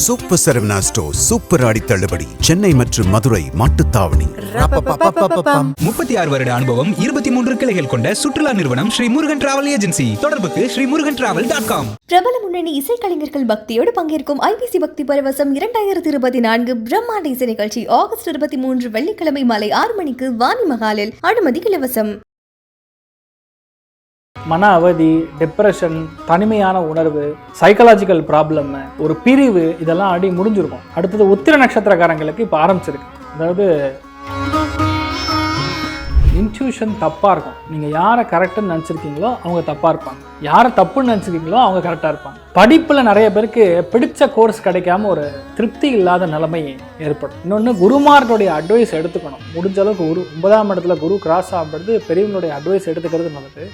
Super Saravana store super ஆடி தள்ளுபடி சென்னை மற்றும் மதுரை மாட்டுத்தாவணி. 36 வருட அனுபவம், 23 கிளைகள் கொண்ட சுற்றுலா நிறுவனம் ஸ்ரீ முருகன் டிராவல் ஏஜென்சி. தொடர்புக்கு sreemurugantravel.com. பிரபல முன்னணி இசைக்கலைஞர்கள் பக்தியோடு பங்கேற்கும் ஐபிசி பக்தி பரவசம் 2024 பிரம்மாண்ட இசை நிகழ்ச்சி ஆகஸ்ட் 23 வெள்ளிக்கிழமை மாலை 6 மணிக்கு வாணி மகாலில். அனுமதி இலவசம். மன அவதி, டிப்ரெஷன், தனிமையான உணர்வு, சைக்காலஜிக்கல் ப்ராப்ளம், ஒரு பிரிவு, இதெல்லாம் ஆடி முடிஞ்சிருக்கும். அடுத்தது உத்திர நட்சத்திரக்காரங்களுக்கு இப்போ ஆரம்பிச்சிருக்கு. அதாவது இன்ட்யூஷன் தப்பாக இருக்கும். நீங்கள் யாரை கரெக்டுன்னு நினச்சிருக்கீங்களோ அவங்க தப்பாக இருப்பாங்க, யாரை தப்புன்னு நினச்சிருக்கீங்களோ அவங்க கரெக்டாக இருப்பாங்க. படிப்பில் நிறைய பேருக்கு பிடிச்ச கோர்ஸ் கிடைக்காம ஒரு திருப்தி இல்லாத நிலைமை ஏற்படும். இன்னொன்று, குருமார்களுடைய அட்வைஸ் எடுத்துக்கணும். முடிஞ்ச அளவுக்கு 9ஆம் இடத்துல குரு கிராஸ் ஆகும்போது பெரியவங்களுடைய அட்வைஸ் எடுத்துக்கிறது நல்லது.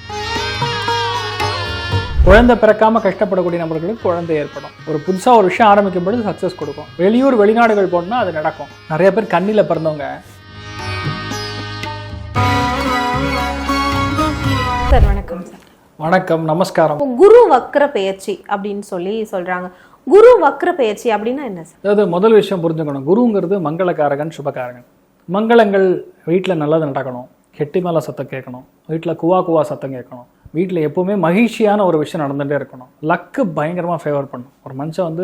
குழந்தை பிறக்காம கஷ்டப்படக்கூடிய நபர்களுக்கு குழந்தை ஏற்படும். ஒரு புதுசாக ஒரு விஷயம் ஆரம்பிக்கும் பொழுது சக்ஸஸ் கொடுக்கும். வெளியூர் வெளிநாடுகள் போனால் அது நடக்கும். நிறைய பேர் கண்ணில் பிறந்தவங்க. சார் வணக்கம். சார் வணக்கம், நமஸ்காரம். குரு வக்ர பெயர்ச்சி அப்படின்னு சொல்றாங்க. குரு வக்ர பெயர்ச்சி அப்படின்னா என்ன சார்? அதாவது முதல் விஷயம் புரிஞ்சுக்கணும், குருங்கிறது மங்களக்காரகன், சுபகாரகன். மங்களங்கள் வீட்டில் நல்லது நடக்கணும், கெட்டி மேலே சத்தம் கேட்கணும், வீட்டில் குவா குவா சத்தம் கேட்கணும், வீட்டில் எப்போவுமே மகிழ்ச்சியான ஒரு விஷயம் நடந்துகிட்டே இருக்கணும். லக்கு பயங்கரமாக ஃபேவர் பண்ணும். ஒரு மனுஷன்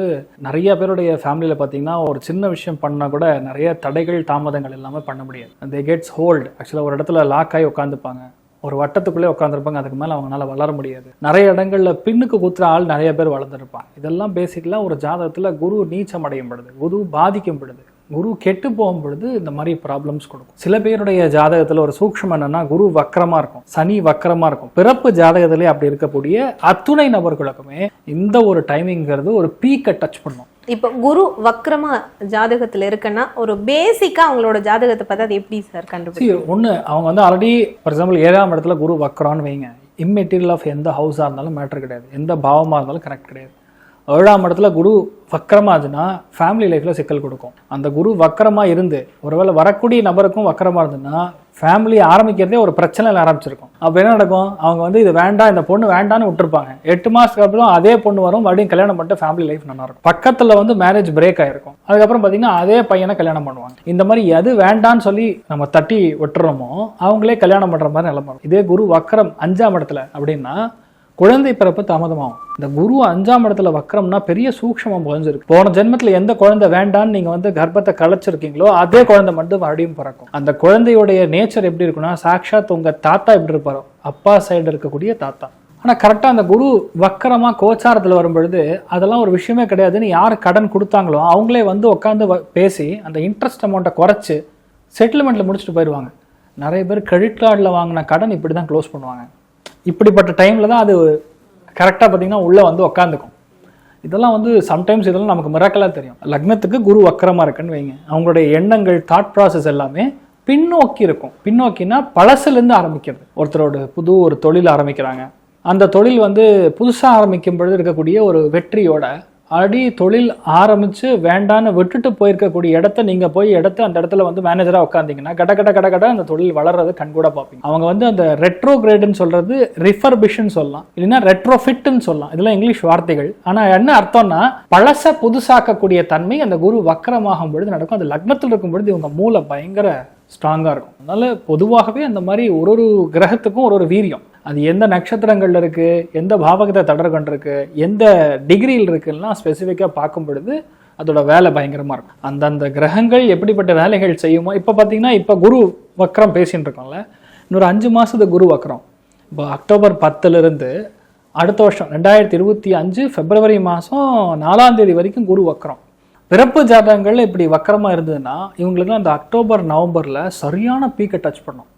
நிறைய பேருடைய ஃபேமிலியில் பார்த்தீங்கன்னா ஒரு சின்ன விஷயம் பண்ணால் கூட நிறைய தடைகள் தாமதங்கள் இல்லாமல் பண்ண முடியாது. தே கெட்ஸ் ஹோல்டு. ஆக்சுவலாக ஒரு இடத்துல லாக் ஆகி உட்காந்துப்பாங்க, ஒரு வட்டத்துக்குள்ளே உட்காந்துருப்பாங்க, அதுக்கு மேலே அவங்களால வளர முடியாது. நிறைய இடங்களில் பின்னுக்கு குத்துற ஆள் நிறைய பேர் வளர்ந்துருப்பாங்க. இதெல்லாம் பேசிக்கலாக ஒரு ஜாதகத்தில் குரு நீச்சம் அடையும் பொழுது, குரு பாதிக்கும் பொழுது, குரு கெட்டு போகும் பொழுது இந்த மாதிரி ப்ராப்ளம்ஸ் கொடுக்கும். சில பேருடைய ஜாதகத்தில் ஒரு சூக்ஷ்மம் என்னன்னா, குரு வக்கரமா இருக்கும், சனி வக்கரமா இருக்கும். பிறப்பு ஜாதகத்திலே அப்படி இருக்கக்கூடிய அத்துணை நபர்களுக்குமே இந்த ஒரு டைமிங்கிறது ஒரு பீக்கை டச் பண்ணும். இப்போ குரு வக்ரமா ஜாதகத்துல இருக்குன்னா ஒரு பேசிக்கா அவங்களோட ஜாதகத்தை பார்த்து அது எப்படி சார் கண்டுபிடிக்கும்? ஒன்று, அவங்க ஆல்ரெடி ஃபார் எக்ஸாம்பிள் 7ஆம் இடத்துல குரு வக்ரான்னு வைங்க, இம்மெட்டீரியல் ஆஃப் எந்த ஹவுஸாக இருந்தாலும் மேட்டர் கிடையாது, எந்த பாவமாக இருந்தாலும் கரெக்ட் கிடையாது. 7ஆம் இடத்துல குரு வக்கரமாச்சுன்னா ஃபேமிலி லைஃப்பில் சிக்கல் கொடுக்கும். அந்த குரு வக்கரமாக இருந்து ஒருவேளை வரக்கூடிய நபருக்கும் வக்கரமாக இருந்ததுன்னா ஃபேமிலி ஆரம்பிக்கிறதே ஒரு பிரச்சனையில் ஆரம்பிச்சிருக்கும். அப்போ என்ன நடக்கும், அவங்க இது வேண்டாம், இந்த பொண்ணு வேண்டான்னு விட்டுருப்பாங்க. 8 மாதத்துக்கு அப்புறம் அதே பொண்ணு வரும், மறுபடியும் கல்யாணம் பண்ணிட்டு ஃபேமிலி லைஃப் நல்லா இருக்கும். பக்கத்தில் மேரேஜ் பிரேக் ஆகிருக்கும். அதுக்கப்புறம் பார்த்தீங்கன்னா அதே பையனை கல்யாணம் பண்ணுவாங்க. இந்த மாதிரி எது வேண்டான்னு சொல்லி நம்ம தட்டி விட்டுறோமோ அவங்களே கல்யாணம் பண்ணுற மாதிரி நிலைமை. இதே குரு வக்கரம் 5ஆம் இடத்துல அப்படின்னா குழந்தை பிறப்பு தாமதமாகும். இந்த குரு 5ஆம் இடத்துல வக்கரம்னா பெரிய சூக்ஷ்மம் புரிஞ்சிருக்கு. போன ஜென்மத்தில் எந்த குழந்தை வேண்டான்னு நீங்க கர்ப்பத்தை கலைச்சிருக்கீங்களோ அதே குழந்தை மட்டும் மறுபடியும் பிறக்கும். அந்த குழந்தையுடைய நேச்சர் எப்படி இருக்குன்னா, சாக்ஷாத் உங்க தாத்தா எப்படி இருப்பாரோ, அப்பா சைடு இருக்கக்கூடிய தாத்தா. ஆனால் கரெக்டாக அந்த குரு வக்கரமா கோச்சாரத்தில் வரும்பொழுது அதெல்லாம் ஒரு விஷயமே கிடையாதுன்னு யார் கடன் கொடுத்தாங்களோ அவங்களே உட்காந்து பேசி அந்த இன்ட்ரெஸ்ட் அமௌண்ட்டை குறைச்சி செட்டில்மெண்ட்டில் முடிச்சுட்டு போயிடுவாங்க. நிறைய பேர் கிரெடிட் கார்டில் வாங்கின கடன் இப்படி தான் க்ளோஸ் பண்ணுவாங்க. இப்படிப்பட்ட டைமில் தான் அது கரெக்டாக பார்த்தீங்கன்னா உள்ளே உட்காந்துக்கும். இதெல்லாம் சம்டைம்ஸ் இதெல்லாம் நமக்கு மிராக்கலாக தெரியும். லக்னத்துக்கு குரு வக்கரமாக இருக்குன்னு வைங்க, அவங்களுடைய எண்ணங்கள், தாட் ப்ராசஸ் எல்லாமே பின்னோக்கி இருக்கும். பின்னோக்கினா பழசுலேருந்து ஆரம்பிக்கிறது. ஒருத்தரோட புது ஒரு தொழில் ஆரம்பிக்கிறாங்க, அந்த தொழில் புதுசாக ஆரம்பிக்கும் பொழுது இருக்கக்கூடிய ஒரு வெற்றியோட ஆல்ரெடி தொழில் ஆரம்பித்து வேண்டான்னு விட்டுட்டு போயிருக்கக்கூடிய இடத்த நீங்கள் போய் அந்த இடத்துல மேனேஜராக உட்காந்திங்கன்னா கட அந்த தொழில் வளர்றது கண்கூட பார்ப்பீங்க. அவங்க அந்த ரெட்ரோகிரேடுன்னு சொல்கிறது ரிஃபர்பிஷ்ன்னு சொல்லலாம், இல்லைன்னா ரெட்ரோஃபிட்னு சொல்லலாம். இதெல்லாம் இங்கிலீஷ் வார்த்தைகள். ஆனால் என்ன அர்த்தம்னா பழச புதுசாக்கக்கூடிய தன்மை அந்த குரு வக்கரமாகும் பொழுது நடக்கும். அது லக்னத்தில் இருக்கும் பொழுது இவங்க மூளை பயங்கர ஸ்ட்ராங்காக இருக்கும். அதனால பொதுவாகவே அந்த மாதிரி ஒரு கிரகத்துக்கும் ஒரு வீரியம், அது எந்த நட்சத்திரங்கள்ல இருக்கு, எந்த பாவகத்தை தடர் கொண்டிருக்கு, எந்த டிகிரியில் இருக்குன்னா ஸ்பெசிஃபிக்காக பார்க்கும் பொழுது அதோட வேலை பயங்கரமாக இருக்கும். அந்தந்த கிரகங்கள் எப்படிப்பட்ட வேலைகள் செய்யுமோ. இப்போ பார்த்தீங்கன்னா இப்போ குரு வக்கரம் பேசின்னு இருக்கோம்ல, இன்னொரு 5 மாதத்துக்கு குரு வக்கரம். இப்போ அக்டோபர் 10லிருந்து அடுத்த வருஷம் 2025 பிப்ரவரி மாதம் 4ஆம் தேதி வரைக்கும் குரு வக்கரம். பிறப்பு ஜாதகங்கள் இப்படி வக்கரமாக இருந்ததுன்னா இவங்களுக்கு அந்த அக்டோபர் நவம்பரில் சரியான பீக்கை டச் பண்ணும்.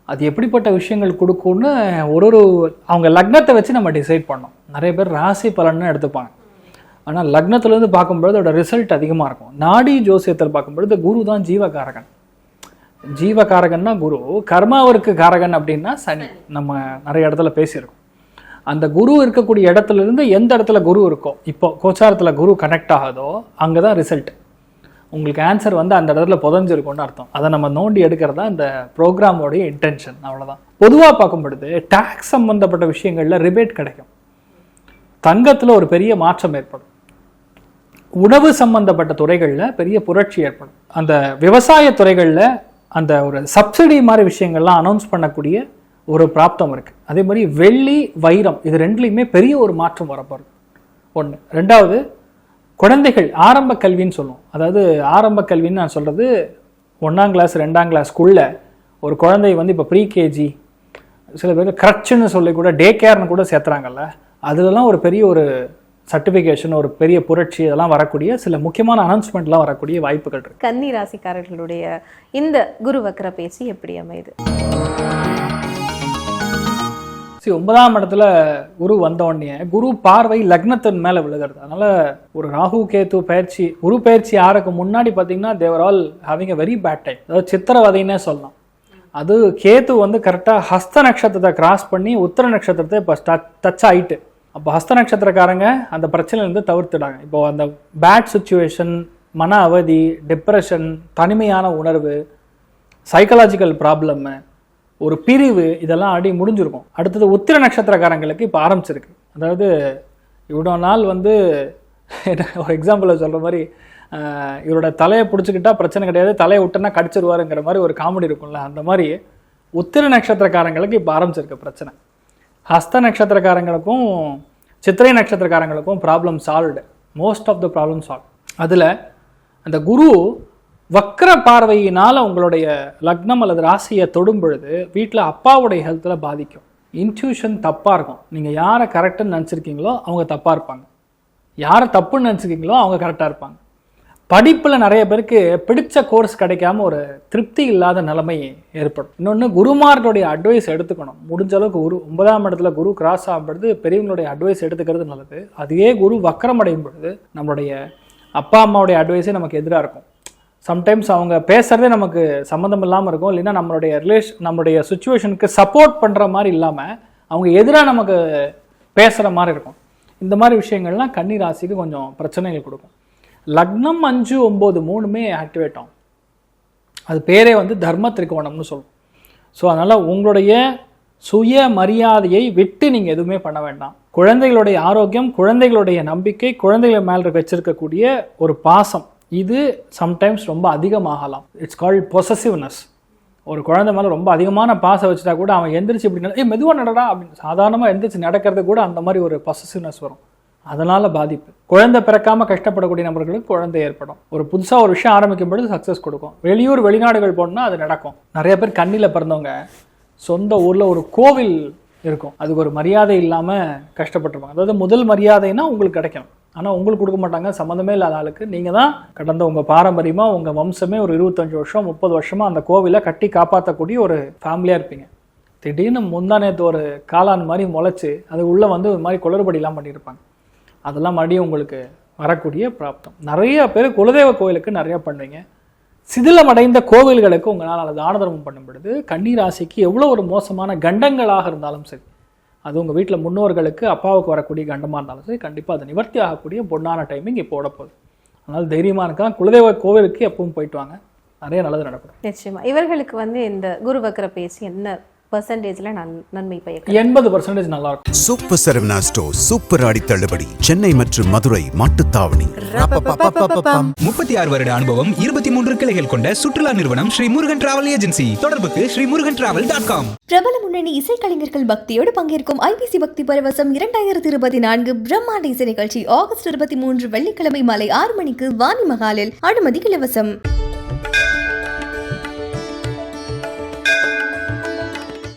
அது எப்படிப்பட்ட விஷயங்கள் கொடுக்கும்னு அவங்க லக்னத்தை வச்சு நம்ம டிசைட் பண்ணோம். நிறைய பேர் ராசி பலன்னு எடுத்துப்பாங்க, ஆனால் லக்னத்துலேருந்து பார்க்கும்பொழுது அதோட ரிசல்ட் அதிகமாக இருக்கும். நாடி ஜோசியத்தில் பார்க்கும்பொழுது குரு தான் ஜீவகாரகன். ஜீவகாரகன்னா குரு, கர்மாவிற்கு காரகன் அப்படின்னா சனி. நம்ம நிறைய இடத்துல பேசியிருக்கோம். அந்த குரு இருக்கக்கூடிய இடத்துல இருந்து எந்த இடத்துல குரு இருக்கோ, இப்போ கோச்சாரத்தில் குரு கனெக்ட் ஆகுதோ அங்கே தான் ரிசல்ட். உங்களுக்கு ஆன்சர் அந்த இடத்துல புதஞ்சிருக்கும்னு அர்த்தம். அதை நம்ம நோண்டி எடுக்கிறதா இந்த ப்ரோக்ராமோடைய இன்டென்ஷன். அவ்வளோதான். பொதுவாக பார்க்கும் பொழுது டாக்ஸ் சம்பந்தப்பட்ட விஷயங்களில் ரிபேட் கிடைக்கும். தங்கத்தில் ஒரு பெரிய மாற்றம் ஏற்படும். உணவு சம்பந்தப்பட்ட துறைகளில் பெரிய புரட்சி ஏற்படும். அந்த விவசாய துறைகளில் அந்த ஒரு சப்சிடி மாதிரி விஷயங்கள்லாம் அனௌன்ஸ் பண்ணக்கூடிய ஒரு பிராப்தம் இருக்குது. அதே மாதிரி வெள்ளி வைரம் இது ரெண்டுலேயுமே பெரிய ஒரு மாற்றம் வரப்போகுது. ஒன்று. ரெண்டாவது, குழந்தைகள் ஆரம்ப கல்வின்னு சொல்லுவோம். அதாவது ஆரம்ப கல்வின்னு நான் சொல்கிறது 1ஆம் கிளாஸ் 2ஆம் கிளாஸ்க்குள்ளே ஒரு குழந்தை வந்து இப்போ ப்ரீகேஜி, சில பேர் க்ரச்சுன்னு சொல்லி கூட டே கேர்னு கூட சேர்த்துறாங்கல்ல, அதுலலாம் ஒரு பெரிய ஒரு சர்டிஃபிகேஷன், ஒரு பெரிய புரட்சி இதெல்லாம் வரக்கூடிய சில முக்கியமான அனௌன்ஸ்மெண்ட்லாம் வரக்கூடிய வாய்ப்புகள் இருக்கு. கன்னி ராசிக்காரர்களுடைய இந்த குரு வக்ர பேச்சு எப்படி அமையுது? 9ஆம் இடத்துல குரு வந்த உடனே குரு பார்வை லக்னத்தின் மேல விழுகிறது. அதனால ஒரு ராகு கேத்து பயிற்சி, குரு பயிற்சி ஆறதுக்கு முன்னாடி பார்த்தீங்கன்னா they were all having a very bad time. அதாவது சித்திரவதைன்னே சொல்லலாம். அது கேத்து வந்து கரெக்டாக ஹஸ்த நட்சத்திரத்தை கிராஸ் பண்ணி உத்திர நட்சத்திரத்தை இப்போ டச் ஆயிட்டு. அப்போ ஹஸ்த நட்சத்திரக்காரங்க அந்த பிரச்சனையிலேருந்து தவிர்த்துடாங்க. இப்போ அந்த பேட் சுச்சுவேஷன், மன அவதி, டிப்ரெஷன், தனிமையான உணர்வு, சைக்கலாஜிக்கல் ப்ராப்ளம்மு, ஒரு பிரிவு, இதெல்லாம் ஆடி முடிஞ்சிருக்கும். அடுத்தது உத்திர நட்சத்திரக்காரங்களுக்கு இப்போ ஆரம்பிச்சிருக்கு. அதாவது இவ்வளோ நாள் வந்து ஒரு எக்ஸாம்பிளில் சொல்கிற மாதிரி இவரோட தலையை பிடிச்சிக்கிட்டா பிரச்சனை கிடையாது, தலையை விட்டுனா கடிச்சிருவாருங்கிற மாதிரி ஒரு காமெடி இருக்கும்ல, அந்த மாதிரி உத்திர நட்சத்திரக்காரங்களுக்கு இப்போ ஆரம்பிச்சிருக்கு பிரச்சனை. ஹஸ்த நட்சத்திரக்காரங்களுக்கும் சித்திரை நட்சத்திரக்காரங்களுக்கும் problem solved, most of the problem solve. அதில் அந்த குரு வக்ர பார்வையினால் உங்களுடைய லக்னம் அல்லது ராசியை தொடும் பொழுது வீட்டில் அப்பாவுடைய ஹெல்த்தில் பாதிக்கும். இன்ட்யூஷன் தப்பாக இருக்கும். நீங்கள் யாரை கரெக்டுன்னு நினச்சிருக்கீங்களோ அவங்க தப்பாக இருப்பாங்க, யாரை தப்புன்னு நினச்சிருக்கீங்களோ அவங்க கரெக்டாக இருப்பாங்க. படிப்பில் நிறைய பேருக்கு பிடிச்ச கோர்ஸ் கிடைக்காம ஒரு திருப்தி இல்லாத நிலைமை ஏற்படும். இன்னொன்று, குருமார்களுடைய அட்வைஸ் எடுத்துக்கணும். முடிஞ்ச அளவுக்கு 9ஆம் இடத்துல குரு கிராஸ் ஆகும்பொழுது பெரியவங்களுடைய அட்வைஸ் எடுத்துக்கிறது நல்லது. அதுவே குரு வக்ரம் அடையும் பொழுது நம்மளுடைய அப்பா அம்மாவுடைய அட்வைஸே நமக்கு எதிராக இருக்கும். சம்டைம்ஸ் அவங்க பேசுகிறதே நமக்கு சம்மந்தம் இல்லாமல் இருக்கும், இல்லைன்னா நம்மளுடைய சுச்சுவேஷனுக்கு சப்போர்ட் பண்ணுற மாதிரி இல்லாமல் அவங்க எதிராக நமக்கு பேசுகிற மாதிரி இருக்கும். இந்த மாதிரி விஷயங்கள்லாம் கன்னி ராசிக்கு கொஞ்சம் பிரச்சனைகள் கொடுக்கும். லக்னம் 5, 9 3மே ஆக்டிவேட் ஆகும். அது பேரே வந்து தர்ம திரிகோணம்னு சொல்லுவோம். ஸோ அதனால் உங்களுடைய சுய மரியாதையை விட்டு நீங்கள் எதுவுமே பண்ண வேண்டாம். குழந்தைகளுடைய ஆரோக்கியம், குழந்தைகளுடைய நம்பிக்கை, குழந்தைகள் மேலே வச்சிருக்கக்கூடிய ஒரு பாசம், இது சம்டைம்ஸ் ரொம்ப அதிகமாகலாம். It's called possessiveness. ஒரு குழந்தை மேலே ரொம்ப அதிகமான பாசம் வச்சுட்டா கூட அவன் எந்திரிச்சு இப்படி மெதுவாக நடடா அப்படின்னு சாதாரணமாக எந்திரிச்சு நடக்கிறது கூட அந்த மாதிரி ஒரு பொசசிவ்னஸ் வரும். அதனால் பாதிப்பு. குழந்தை பிறக்காமல் கஷ்டப்படக்கூடிய நபர்களுக்கு குழந்தை ஏற்படும். ஒரு புதுசாக ஒரு விஷயம் ஆரம்பிக்கும் பொழுது சக்ஸஸ் கொடுக்கும். வெளியூர் வெளிநாடுகள் போனால் அது நடக்கும். நிறைய பேர் கண்ணில் பிறந்தவங்க சொந்த ஊரில் ஒரு கோவில் இருக்கும், அதுக்கு ஒரு மரியாதை இல்லாமல் கஷ்டப்பட்டுருப்பாங்க. அதாவது முதல் மரியாதைன்னா உங்களுக்கு கிடைக்கணும், ஆனால் உங்களுக்கு கொடுக்க மாட்டாங்க. சம்மந்தமே இல்லாத ஆளுக்கு நீங்கள் தான் கடந்த உங்கள் பாரம்பரியமாக உங்கள் வம்சமே ஒரு 25 வருஷம் 30 வருஷமாக அந்த கோவிலை கட்டி காப்பாற்றக்கூடிய ஒரு ஃபேமிலியாக இருப்பீங்க. திடீர்னு முந்தானேத்து ஒரு காளான் மாதிரி முளைச்சி அது உள்ளே வந்து ஒரு மாதிரி குளறுபடிலாம் பண்ணியிருப்பாங்க. அதெல்லாம் மறுபடியும் உங்களுக்கு வரக்கூடிய பிராப்தம். நிறைய பேர் குலதெய்வ கோவிலுக்கு நிறையா பண்ணுவீங்க. சிதிலமடைந்த கோவில்களுக்கு உங்களால் அதை தான தர்மம் பண்ணும் பொழுது கன்னி ராசிக்கு எவ்வளோ ஒரு மோசமான கண்டங்களாக இருந்தாலும் சரி, அது உங்கள் வீட்டில் முன்னோர்களுக்கு அப்பாவுக்கு வரக்கூடிய கண்டமாக இருந்தாலும் சரி, கண்டிப்பாக அது நிவர்த்தி ஆகக்கூடிய பொன்னான டைமிங் இப்போ ஓடப்போகுது. அதனால் தைரியமாக இருக்கலாம். குலதெய்வ கோவிலுக்கு எப்பவும் போயிட்டு வாங்க, நிறைய நல்லது நடக்கும். நிச்சயமா இவர்களுக்கு வந்து இந்த குரு வக்ர பேசி என்ன பர்சன்டேஜ்ல நன்மை பயக்கும்? 80% நல்லா இருக்கும். சூப்பர் சரவணா ஸ்டோர் சூப்பர் ஆடி தள்ளுபடி சென்னை மற்றும் மதுரை மாட்டுத்தாவணி. 36 வருட அனுபவம், 23 கிளைகள் கொண்ட சுற்றுலா நிறுவனம் ஸ்ரீ முருகன் டிராவல் ஏஜென்சி. தொடர்புக்கு ஸ்ரீமுருகன்டிராவல்.com. பிரபல முன்னணி இசைக்கலைஞர்கள் பக்தியோடு பங்கேற்கும் ஐபிசி பக்தி பரவசம் 2024 பிரம்மாண்ட இசை நிகழ்ச்சி ஆகஸ்ட் 23 வெள்ளிக்கிழமை மாலை 6 மணிக்கு வாணி மகாலில். அனுமதி இலவசம்.